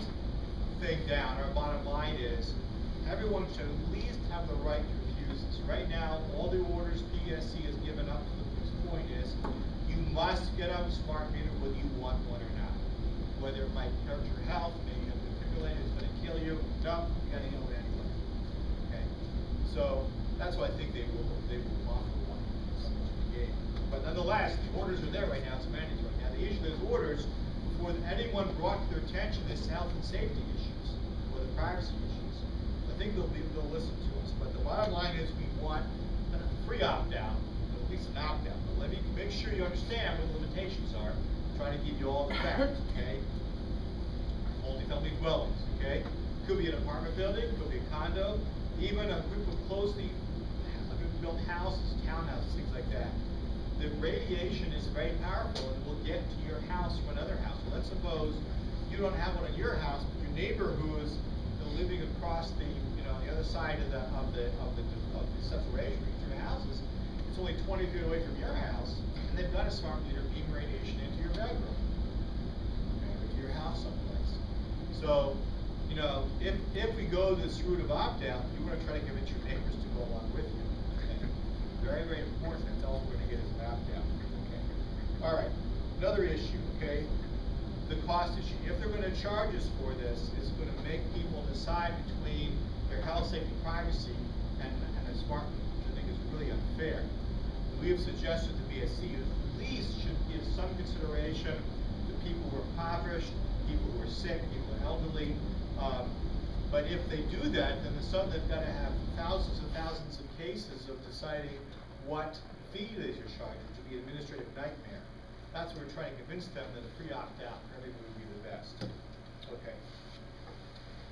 thing down, our bottom line is, everyone should at least have the right to refuse this. Right now, all the orders PSC has given up to this point is, you must get a smart meter whether you want one or not. Whether it might hurt your health, maybe you have a defibrillator, it's going to kill you. No, you got to get it anyway. Okay, so that's why I think they will offer one. But nonetheless, the orders are there right now. It's mandatory. Now, the issue those orders before anyone brought to their attention this health and safety issues or the privacy issues. I think they'll listen to us. But the bottom line is we want a free opt-out, at least an opt-out. But let me make sure you understand what the limitations are. Try to give you all the facts, okay? Multi-family dwellings, okay? Could be an apartment building, could be a condo, even a group of closely built houses, townhouses, things like that. The radiation is very powerful and will get to your house from another house. So let's suppose you don't have one in your house, but your neighbor who is living across the other side of the separation between your houses, it's only 20 feet away from your house, and they've got a smart meter beam radiation into your bedroom, okay, or to your house someplace. So, if we go this route of opt-out, you want to try to convince your neighbors to go along with you. Okay? Very, very important. That's all we're going to get is an opt-out. Okay. All right. Another issue. Okay. The cost issue. If they're going to charge us for this, it's going to make people decide between their health, safety, privacy, and a smart meter, which I think is really unfair. We have suggested the BSC at least should give some consideration to people who are impoverished, people who are sick, people who are elderly. But if they do that, then they've got to have thousands and thousands of cases of deciding what fee they should charge, which would be an administrative nightmare. That's what we're trying to convince them that a free opt-out for everybody would be the best. Okay.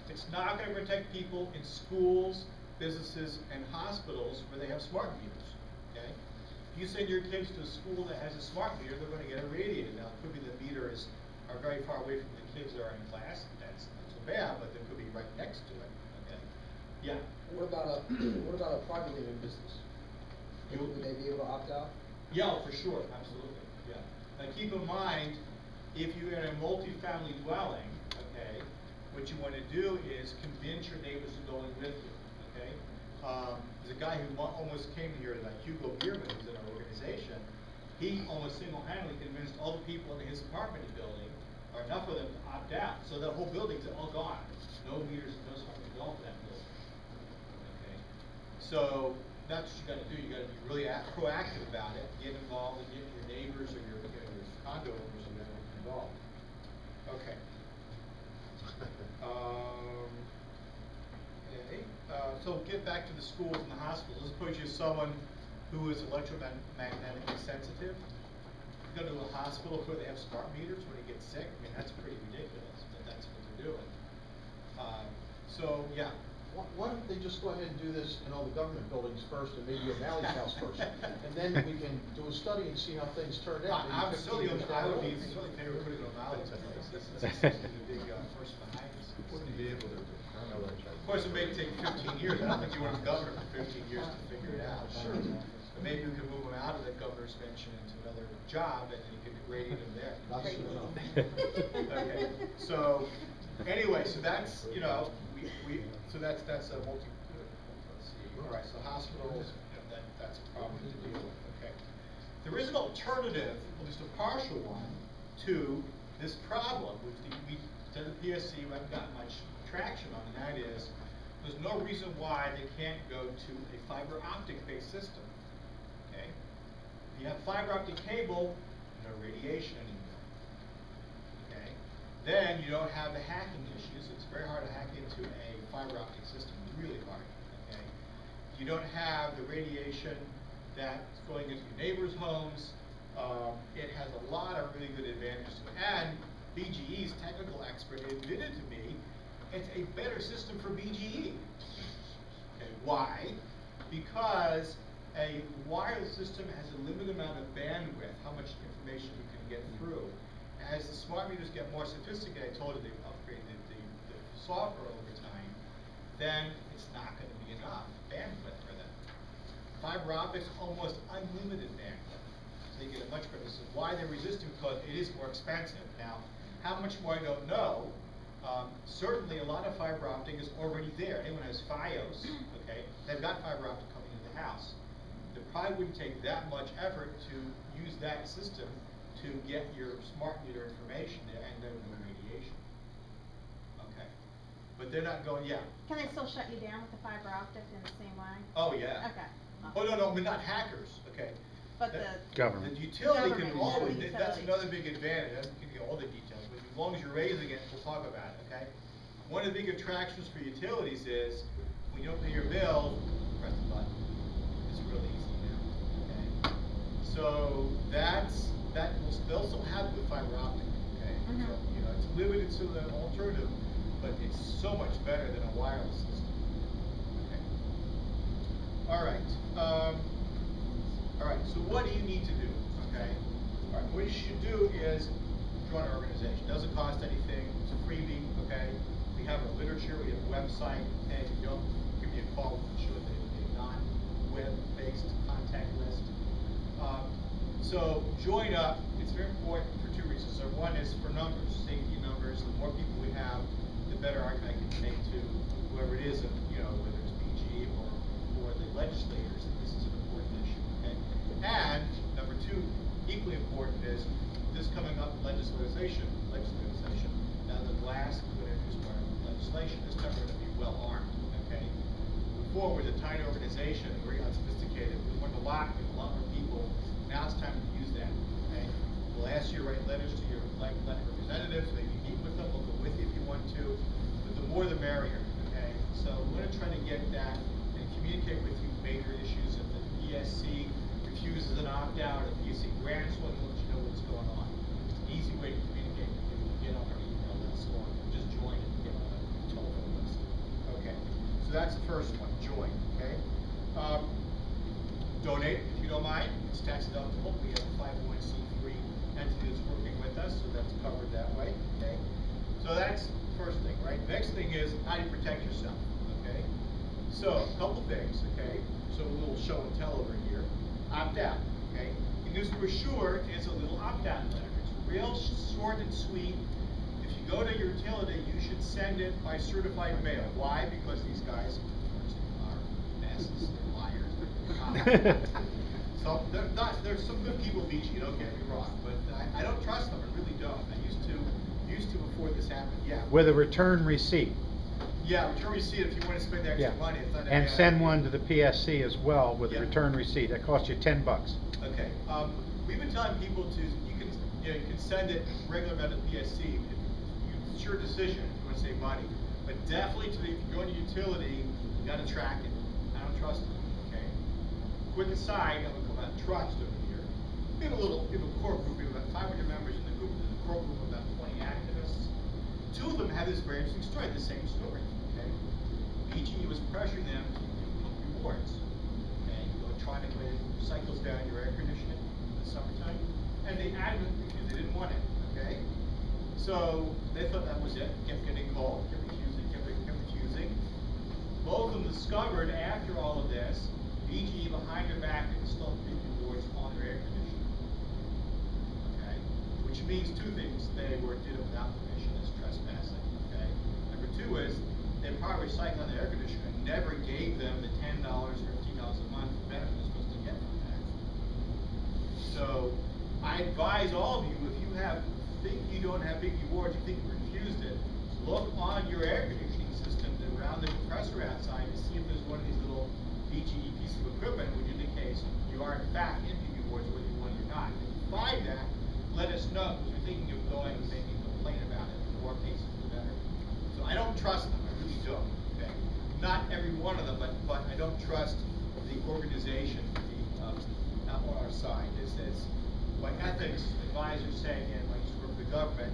It's not going to protect people in schools, businesses, and hospitals where they have smart meters. Okay. If you send your kids to a school that has a smart meter, they're going to get irradiated. Now, it could be the meters are very far away from the kids that are in class. That's not so bad, but they could be right next to it. Okay. Yeah. What about a privately owned business? Would they be able to opt out? Yeah, for sure, absolutely. Yeah. Now keep in mind, if you're in a multi-family dwelling, okay, what you want to do is convince your neighbors to go in with you. Okay. There's a guy who almost came here tonight, Hugo Bierman, who's in our organization. He almost single-handedly convinced all the people in his apartment building, or enough of them, to opt out. So the whole building's all gone. No meters, no smart meters at all for that building. Okay. So that's what you got to do. You got to be really proactive about it. Get involved and get your neighbors or your condo owners or whatever involved. Okay. So get back to the schools and the hospitals. Let's suppose you're someone who is electromagnetically sensitive. go to a hospital where they have smart meters when they get sick. I mean, that's pretty ridiculous, but that's what they're doing. So, yeah. Why don't they just go ahead and do this in all the government buildings first and maybe at Mally's house first? And then we can do a study and see how things turned out. I'm maybe 15 certainly, years I down would the be road. certainly favor of putting it on Mally's place. This is a big first behind us. Wouldn't you be able to determine that? Of course, it may take 15 years. I don't think you want a governor for 15 years to figure it out. Sure. But maybe we could move him out of the governor's pension into another job, and then you could radiate him there. Not soon enough. Okay, so, anyway, so that's, you know, so that's a multi, let's see, all right, so hospitals, you know, that's a problem to deal with, okay. There is an alternative, at least a partial one, to this problem, which we, to the PSC, we haven't gotten much traction on, and that is, there's no reason why they can't go to a fiber optic based system, okay? If you have fiber optic cable, no radiation anymore, okay? Then you don't have the hacking issues. It's very hard to hack into a fiber optic system, really hard, okay? You don't have the radiation that's going into your neighbors' homes. It has a lot of really good advantages to it. And BGE's technical expert admitted to me it's a better system for BGE. Okay, why? Because a wireless system has a limited amount of bandwidth, how much information you can get through. As the smart meters get more sophisticated, I told you they've upgraded the software over time, then it's not going to be enough bandwidth for them. Fiber optics, almost unlimited bandwidth. So you get a much better. This is why they're resisting, because it is more expensive. Now, how much more I don't know. Certainly a lot of fiber optic is already there. Anyone has FiOS, okay, they've got fiber optic coming into the house. It probably wouldn't take that much effort to use that system to get your smart meter information there and then no radiation. Okay. But they're not going, yeah. Can they still shut you down with the fiber optic in the same way? Oh, yeah. Okay. Oh, no, but not hackers, okay. But That- the Government. The utility can Government, always, yeah, the that's utility. another big advantage, I don't give you all the details, but as long as you're raising it, we'll talk about it, okay? One of the big attractions for utilities is, when you don't pay your bill, press the button. It's really easy now, okay? So they'll still have the fiber optic, okay? Mhm. So, you know, it's limited to the alternative, but it's so much better than a wireless system, okay? All right, so what do you need to do, okay? All right, what you should do is join our organization. Doesn't cost anything, it's a freebie, okay? We have our literature, we have a website, and if you don't give me a call, we'll show it a non-web-based contact list. So join up, it's very important for two reasons. So one is for numbers, safety numbers. The more people we have, the better argument I can make to whoever it is, you know, whether it's BG or the legislators, that this is an important issue, okay? And number two, equally important is this coming up legislation. Now the glass is going to introduce more legislation. This time we're going to be well armed, okay? Before we're a tiny organization, very unsophisticated. We learned a lot with a lot more people. Now it's time to use that, okay? We'll ask you to write letters to your elected representatives, maybe meet with them, we'll go with you if you want to, but the more the merrier, okay? So we're gonna try to get that and communicate with you major issues. If the PSC refuses an opt-out, or the PSC grants one, we'll let you know what's going on. It's an easy way to communicate with you. Get on our email list, or just join and get on the telephone list. Okay, so that's the first one, join, okay? Donate, if you don't mind, it's tax deductible. We have a 501c3 entity that's working with us, so that's covered that way, okay? So that's the first thing, right? Next thing is, how do you protect yourself, okay? So, a couple things, okay? So a little show and tell over here. Opt out, okay? And this brochure is a little opt-out letter. It's real short and sweet. If you go to your utility, you should send it by certified mail. Why? Because these guys are messes, they're liars. So there's some good people BG, don't get me wrong, but I don't trust them, I really don't. I used to before this happened, yeah. With a return receipt. Yeah, return receipt if you want to spend extra Yeah. money. It's not a And bad send idea. one to the PSC as well with a Yeah. return receipt. That costs you $10. Okay, we've been telling people to, you can send it regular amount to PSC. It's your decision if you want to save money. But definitely if you're going to utility, you gotta track it. I don't trust it, okay? Quick aside, I'm gonna come out trust over here. We have a core group, we have about 500 members in the group, there's a core group of about 20 activists. Two of them have this very interesting story, the same story, okay? BGE was pressuring them to take rewards, okay? Electronically cycles down your air conditioning in the summertime, and they adamantly refused, they didn't want it, okay? So they thought that was it, kept getting cold, kept refusing. Both of them discovered after all of this, BGE behind their back installed big rewards on their air conditioning. Okay? Which means two things. They did it without permission, as trespassing. Okay? Number two is they probably recycled the air conditioner and never gave them the $10 or $15 a month benefit they're supposed to get from that. So I advise all of you, if you think you don't have big rewards, you think you refused it, look on your air conditioning system around the compressor outside to see if there's one of these little BGE pieces of equipment which indicates you are in fact in big rewards whether you want it or not. If you find that, let us know, because we're thinking of going and making a complaint about it. The more cases, the better. So I don't trust them, I really don't. Okay? Not every one of them, but I don't trust the organization on our side. It's my ethics advisors say, and when I used to work for the government,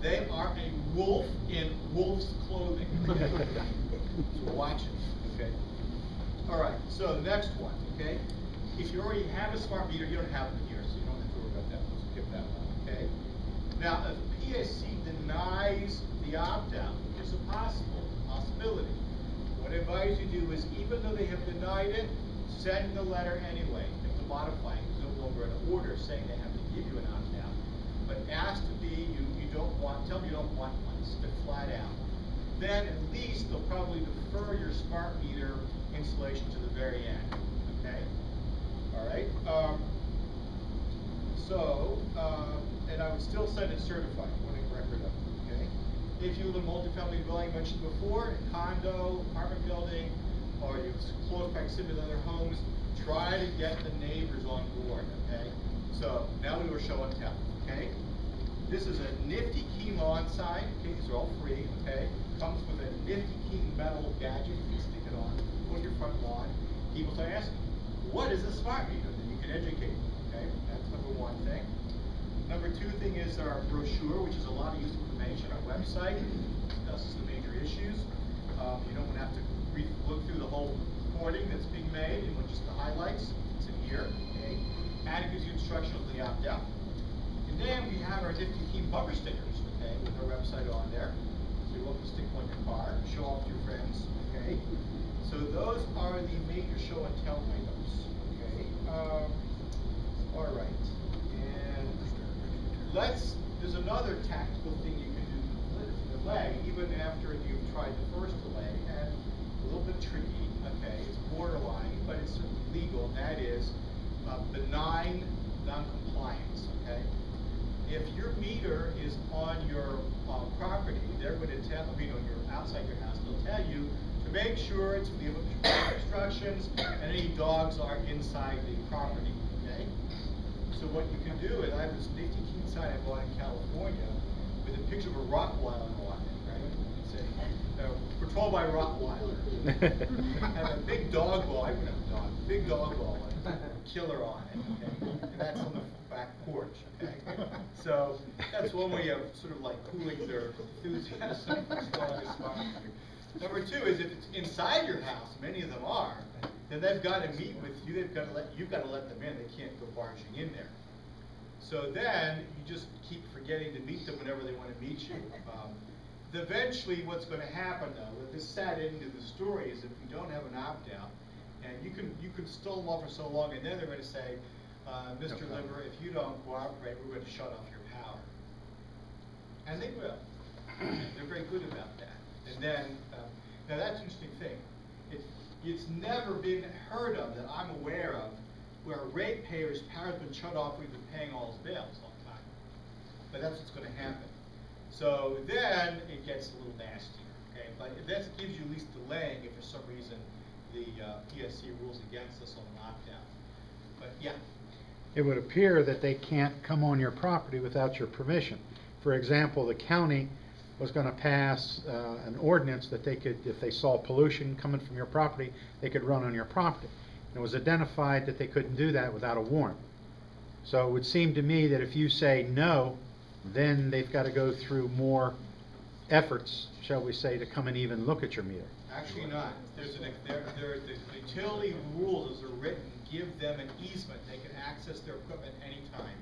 they are a wolf in wolf's clothing. So watch it, okay? All right, so the next one, okay? If you already have a smart meter, you don't have it here, so you don't have to worry about that. Let's skip that one, okay? Now, if PSC denies the opt-out, which is a possibility, what I advise you do is, even though they have denied it, send the letter anyway. You have to modify it. There's no longer an order saying they have to give you an opt-out. But ask to be, tell them you don't want one, stick flat out. Then at least they'll probably defer your smart meter installation to the very end, okay? All right, and I would still send it certified, putting record of it, okay? If you live in a multifamily dwelling, mentioned before, a condo, apartment building, or you have close proximity to other homes, try to get the neighbors on board, okay? So now we will show and tell, okay? This is a nifty key lawn sign, okay, these are all free, okay? Comes with a nifty key metal gadget, you can stick it on your front lawn. People start asking, what is a smart meter? Then you can educate them, okay? That's number one thing. Number two thing is our brochure, which is a lot of useful information. Our website discusses the major issues. You don't have to look through the whole reporting that's being made, and just the highlights. It's in here, okay? And it gives you instructions on the opt-out. And then we have our nifty key bumper stickers, okay, with our website on there. So you're welcome to stick one in your car, show off to your friends, okay? So those are the major show and tell items, okay? All right, and there's another tactical thing you can do to delay, even after you've tried the first delay, and a little bit tricky, okay? It's borderline, but it's legal, and that is benign non-compliance, okay? If your meter is on your property, they're going to tell you, you're outside your house, they'll tell you to make sure it's the instructions and any dogs are inside the property, okay? So what you can do is, I have this nifty key sign I bought in California with a picture of a Rottweiler on it, right? It's patrolled by Rottweiler. And a big dog ball, I wouldn't have a dog, big dog ball, and a killer on it, okay? And that's on the back porch, okay? So that's one way of sort of like cooling their enthusiasm for installing a smart meter. Number two is, if it's inside your house, many of them are, then they've got to meet with you. You've got to let them in. They can't go barging in there. So then you just keep forgetting to meet them whenever they want to meet you. Eventually, what's going to happen, though, with this sad ending to the story, is if you don't have an opt-out, and you can stall them off for so long, and then they're going to say, Mr. Liver, if you don't cooperate, we're going to shut off your power. And they will. They're very good about that. And then, now that's an interesting thing. It's never been heard of, that I'm aware of, where a ratepayer's power's been shut off, we've been paying all his bills all the time. But that's what's going to happen. So then it gets a little nastier, okay? But that gives you at least delaying if for some reason the PSC rules against us on an opt-out. But yeah. It would appear that they can't come on your property without your permission. For example, the county was going to pass an ordinance that they could, if they saw pollution coming from your property, they could run on your property. And it was identified that they couldn't do that without a warrant. So it would seem to me that if you say no, then they've got to go through more efforts, shall we say, to come and even look at your meter. Actually not. The utility rules as they're written give them an easement. They can access their equipment anytime.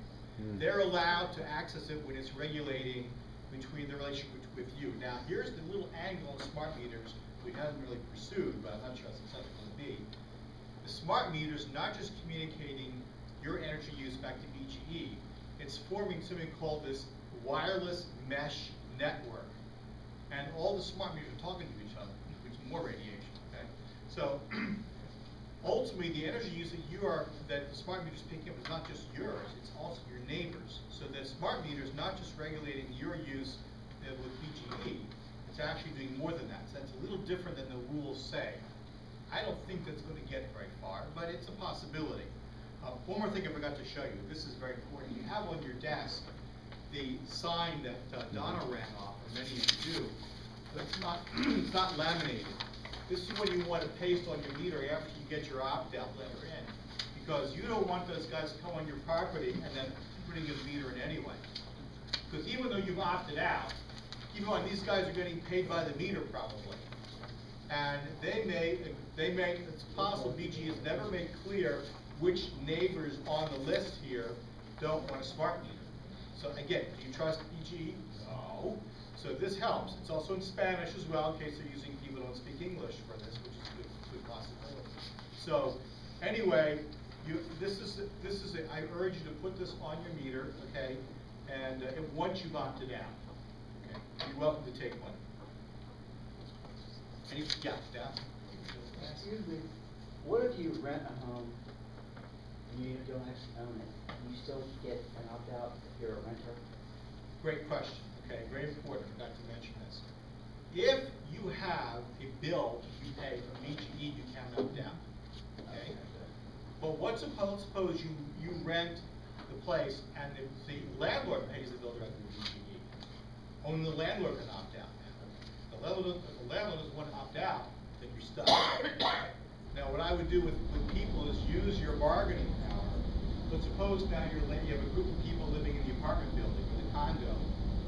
They're allowed to access it when it's regulating between the relationship with you. Now, here's the little angle on smart meters we haven't really pursued, but I'm not sure that's something to be. The smart meter is not just communicating your energy use back to BGE. It's forming something called this wireless mesh network. And all the smart meters are talking to each other, which is more radiation, okay? So, ultimately, the energy use that the smart meter is picking up is not just yours, it's also your neighbors. So the smart meter is not just regulating your use with BGE, it's actually doing more than that. So that's a little different than the rules say. I don't think that's going to get very far, but it's a possibility. One more thing I forgot to show you. This is very important. You have on your desk the sign that Donna ran off, and many of you do, but it's not laminated. This is what you want to paste on your meter after you get your opt-out letter in, because you don't want those guys to come on your property and then putting your meter in anyway. Because even though you've opted out, keep in mind these guys are getting paid by the meter probably, and it's possible BG has never made clear which neighbors on the list here don't want a smart meter. So again, do you trust BGE? No. So this helps. It's also in Spanish as well, in case they're using people who don't speak English for this, which is a good possibility. So anyway, I urge you to put this on your meter, okay? And once you've opted out, okay? You're welcome to take one. Yeah, Excuse me, what if you rent a home and you don't actually own it? You still get an opt-out if you're a renter? Great question, okay, very important, I forgot to mention this. If you have a bill you pay from BGE, you can opt out, okay? But what's suppose you rent the place and the landlord pays the bill directly to BGE. Only the landlord can opt out. If the landlord doesn't want to opt out, then you're stuck. Now what I would do with people is use your bargaining power. But suppose now you have a group of people living in the apartment building, or the condo,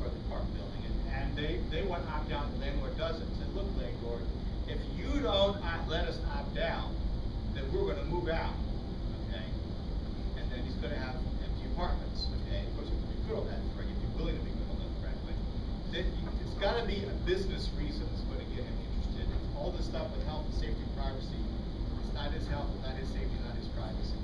or the apartment building, and they want to opt out, and the landlord doesn't. Say, look, landlord, if you don't let us opt out, then we're going to move out, okay? And then he's going to have empty apartments, okay? Of course, you have to be good on that, right? If you're willing to be good on that, frankly. It's got to be a business reason that's going to get him interested. All this stuff with health and safety and privacy, it's not his health, not his safety, not his privacy.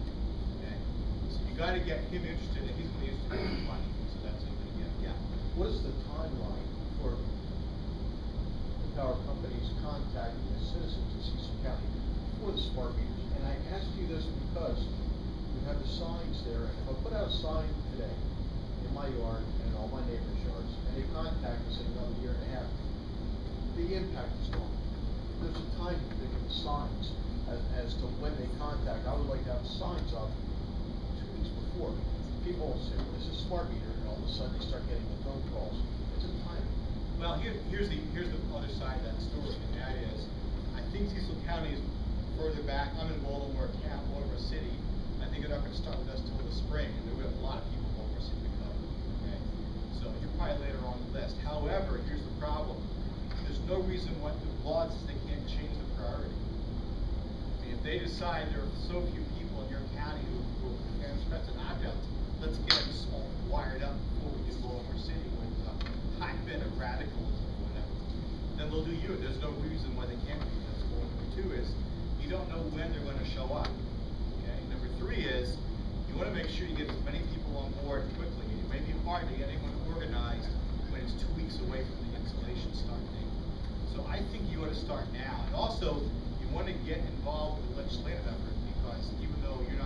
You got to get him interested, and he's going to be interested in money. So that's what you're going to get. Yeah. What is the timeline for the power companies contacting the citizens of Cecil County for the smart meters? And I ask you this because we have the signs there, and if I put out a sign today in my yard and all my neighbors' yards, and they contact us in another year and a half, the impact is gone. There's a time to the signs as to when they contact. I would like to have signs up before. People say, well, this is smart meter, and all of a sudden they start getting the phone calls. It's a time. Well, here's the other side of that story, and that is, I think Cecil County is further back. I'm in Baltimore City. I think they're not going to start with us till the spring, and there will be a lot of people in Baltimore City to come. Okay, so you're probably later on the list. However, here's the problem: there's no reason what the law says they can't change the priority. I mean, if they decide there are so few people in your county who expect an opt-out, let's get them all wired up before we do Baltimore City with a high bit of radicalism or whatever. Then they'll do you. There's no reason why they can't do this. Well, number two is, you don't know when they're going to show up. Okay. Number three is, you want to make sure you get as many people on board quickly. It may be hard to get anyone organized when it's 2 weeks away from the installation start date. So I think you ought to start now. And also, you want to get involved with the legislative effort, because even though your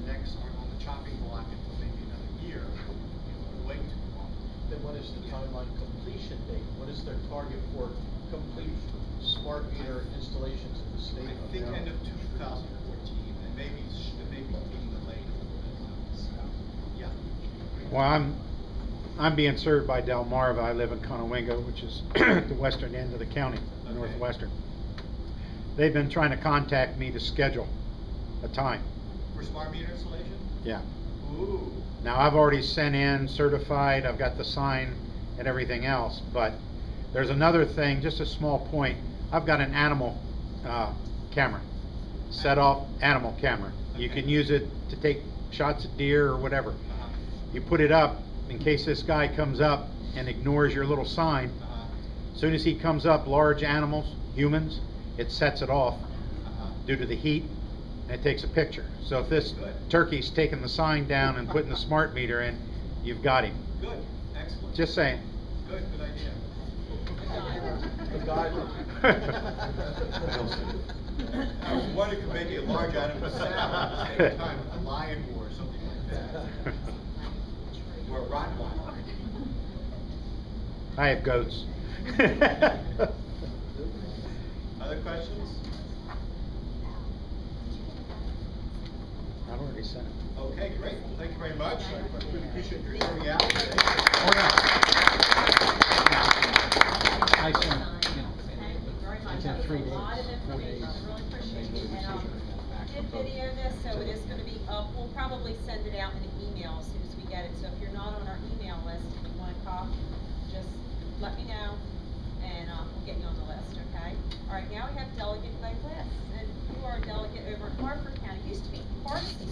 necks aren't on the chopping block until maybe another year, you want to wait too long. Then what is the timeline completion date? What is their target for complete smart meter installations in the state? I think end of 2014, and maybe being delayed a little bit. So, yeah. Well, I'm being served by Delmarva. I live in Conowingo, which is at the western end of the county, Okay. northwestern. They've been trying to contact me to schedule a time. For smart meter installation? Yeah. Ooh. Now, I've already sent in certified, I've got the sign and everything else, but there's another thing, just a small point. I've got an animal camera, set off animal camera. You Okay. can use it to take shots at deer or whatever. Uh-huh. You put it up in case this guy comes up and ignores your little sign. Uh-huh. As soon as he comes up, large animals, humans, it sets it off Uh-huh. due to the heat, and it takes a picture. So if this Good. turkey's taking the sign down and putting the smart meter in, you've got him. Good, excellent. Just saying. Good idea. I was wondering if maybe a large animal sound at the same time, a lion or something like that. Or a Rottweiler. I have goats. Other questions? I've already sent it. Okay, great. Well, thank you very much. We appreciate your coming out today. I sent, Thank you very much. It's in That was 3 a lot of days, 4 information, days. I really appreciate it. And, did video this, so it is gonna be up, we'll probably send it out in an email as soon as we get it, so if you're not on our email list, and you want a copy, just let me know, and, we'll get you on the list, okay? Alright, now we have delegate by list, and you are a delegate over in Hartford County, used to be Parksy,